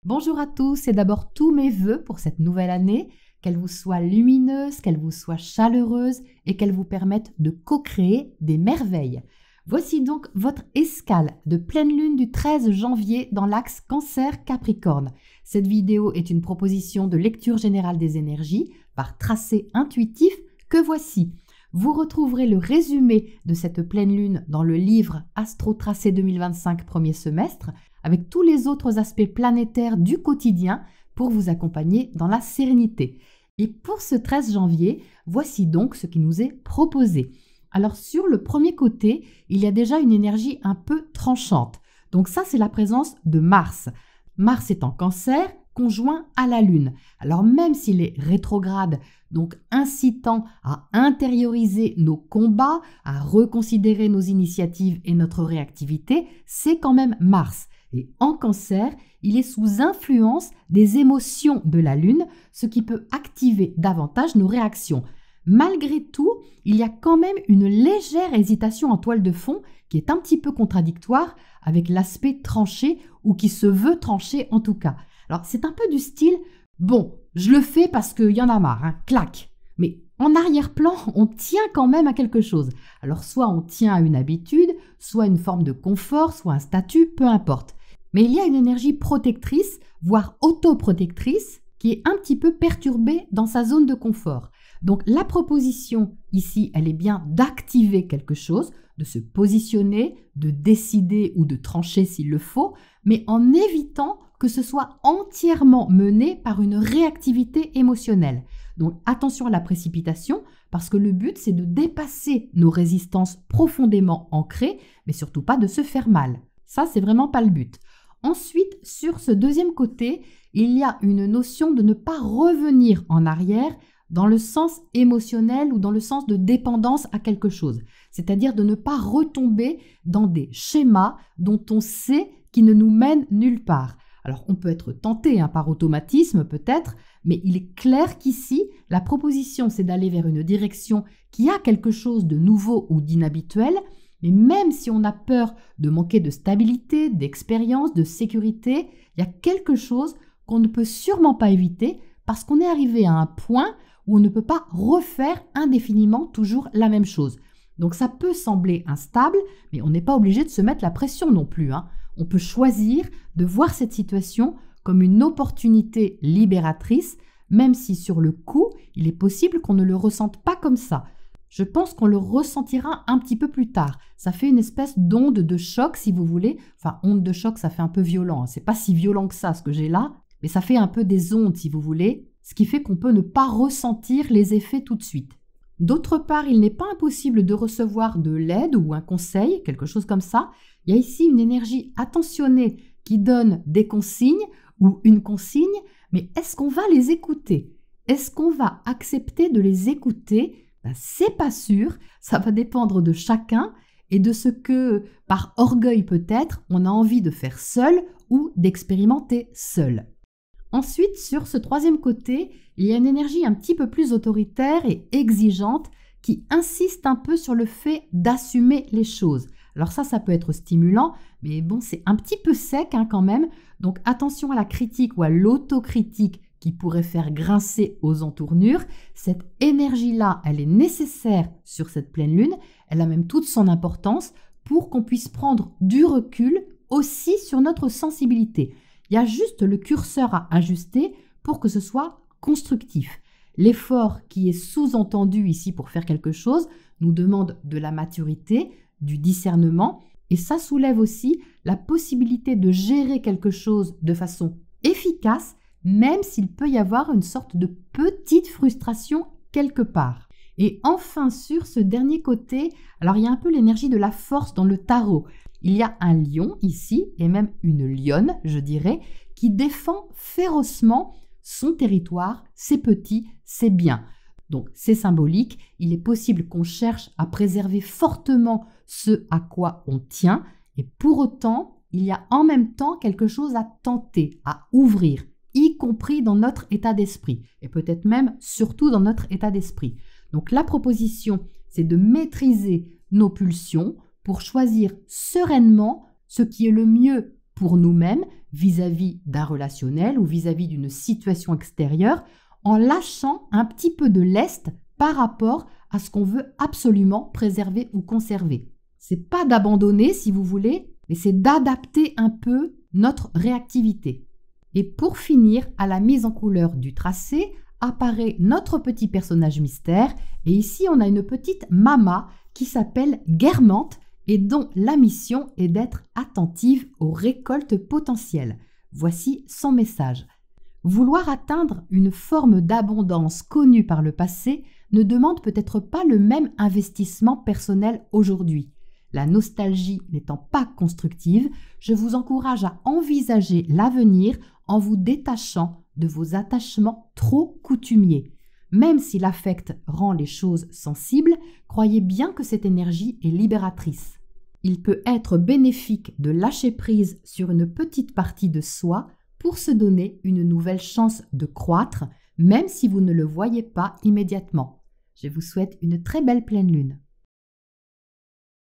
Bonjour à tous et d'abord tous mes vœux pour cette nouvelle année, qu'elle vous soit lumineuse, qu'elle vous soit chaleureuse et qu'elle vous permette de co-créer des merveilles. Voici donc votre escale de pleine lune du 13 janvier dans l'axe Cancer-Capricorne. Cette vidéo est une proposition de lecture générale des énergies par tracé intuitif que voici. Vous retrouverez le résumé de cette pleine lune dans le livre Astro Tracé 2025 premier semestre avec tous les autres aspects planétaires du quotidien pour vous accompagner dans la sérénité. Et pour ce 13 janvier, voici donc ce qui nous est proposé. Alors sur le premier côté, il y a déjà une énergie un peu tranchante. Donc ça, c'est la présence de Mars. Mars est en Cancer, conjoint à la Lune. Alors même s'il est rétrograde, donc incitant à intérioriser nos combats, à reconsidérer nos initiatives et notre réactivité, c'est quand même Mars. Et en Cancer, il est sous influence des émotions de la Lune, ce qui peut activer davantage nos réactions. Malgré tout, il y a quand même une légère hésitation en toile de fond qui est un petit peu contradictoire avec l'aspect tranché ou qui se veut tranché en tout cas. Alors c'est un peu du style « bon, je le fais parce qu'il y en a marre, hein, clac ». Mais en arrière-plan, on tient quand même à quelque chose. Alors soit on tient à une habitude, soit une forme de confort, soit un statut, peu importe. Mais il y a une énergie protectrice, voire autoprotectrice, qui est un petit peu perturbée dans sa zone de confort. Donc la proposition ici, elle est bien d'activer quelque chose, de se positionner, de décider ou de trancher s'il le faut, mais en évitant que ce soit entièrement mené par une réactivité émotionnelle. Donc attention à la précipitation, parce que le but c'est de dépasser nos résistances profondément ancrées, mais surtout pas de se faire mal. Ça, c'est vraiment pas le but. Ensuite, sur ce deuxième côté, il y a une notion de ne pas revenir en arrière dans le sens émotionnel ou dans le sens de dépendance à quelque chose. C'est-à-dire de ne pas retomber dans des schémas dont on sait qu'ils ne nous mènent nulle part. Alors, on peut être tenté par automatisme peut-être, mais il est clair qu'ici, la proposition, c'est d'aller vers une direction qui a quelque chose de nouveau ou d'inhabituel. Mais même si on a peur de manquer de stabilité, d'expérience, de sécurité, il y a quelque chose qu'on ne peut sûrement pas éviter parce qu'on est arrivé à un point où on ne peut pas refaire indéfiniment toujours la même chose. Donc ça peut sembler instable, mais on n'est pas obligé de se mettre la pression non plus. On peut choisir de voir cette situation comme une opportunité libératrice, même si sur le coup, il est possible qu'on ne le ressente pas comme ça. Je pense qu'on le ressentira un petit peu plus tard. Ça fait une espèce d'onde de choc, si vous voulez. Enfin, onde de choc, ça fait un peu violent. C'est pas si violent que ça, ce que j'ai là, mais ça fait un peu des ondes, si vous voulez, ce qui fait qu'on peut ne pas ressentir les effets tout de suite. D'autre part, il n'est pas impossible de recevoir de l'aide ou un conseil, quelque chose comme ça. Il y a ici une énergie attentionnée qui donne des consignes ou une consigne, mais est-ce qu'on va les écouter? Est-ce qu'on va accepter de les écouter? C'est pas sûr, ça va dépendre de chacun et de ce que, par orgueil peut-être, on a envie de faire seul ou d'expérimenter seul. Ensuite, sur ce troisième côté, il y a une énergie un petit peu plus autoritaire et exigeante qui insiste un peu sur le fait d'assumer les choses. Alors ça peut être stimulant, mais bon, c'est un petit peu sec quand même, donc attention à la critique ou à l'autocritique qui pourrait faire grincer aux entournures. Cette énergie-là, elle est nécessaire sur cette pleine lune, elle a même toute son importance pour qu'on puisse prendre du recul aussi sur notre sensibilité. Il y a juste le curseur à ajuster pour que ce soit constructif. L'effort qui est sous-entendu ici pour faire quelque chose nous demande de la maturité, du discernement, et ça soulève aussi la possibilité de gérer quelque chose de façon efficace, même s'il peut y avoir une sorte de petite frustration quelque part. Et enfin, sur ce dernier côté, alors il y a un peu l'énergie de la force dans le tarot. Il y a un lion ici, et même une lionne, je dirais, qui défend férocement son territoire, ses petits, ses biens. Donc c'est symbolique, il est possible qu'on cherche à préserver fortement ce à quoi on tient, et pour autant, il y a en même temps quelque chose à tenter, à ouvrir, y compris dans notre état d'esprit, et peut-être même surtout dans notre état d'esprit. Donc la proposition, c'est de maîtriser nos pulsions pour choisir sereinement ce qui est le mieux pour nous-mêmes, vis-à-vis d'un relationnel ou vis-à-vis d'une situation extérieure, en lâchant un petit peu de lest par rapport à ce qu'on veut absolument préserver ou conserver. C'est pas d'abandonner si vous voulez, mais c'est d'adapter un peu notre réactivité. Et pour finir, à la mise en couleur du tracé, apparaît notre petit personnage mystère, et ici on a une petite mama qui s'appelle Guermantes et dont la mission est d'être attentive aux récoltes potentielles. Voici son message. Vouloir atteindre une forme d'abondance connue par le passé ne demande peut-être pas le même investissement personnel aujourd'hui. La nostalgie n'étant pas constructive, je vous encourage à envisager l'avenir en vous détachant de vos attachements trop coutumiers. Même si l'affect rend les choses sensibles, croyez bien que cette énergie est libératrice. Il peut être bénéfique de lâcher prise sur une petite partie de soi pour se donner une nouvelle chance de croître, même si vous ne le voyez pas immédiatement. Je vous souhaite une très belle pleine lune.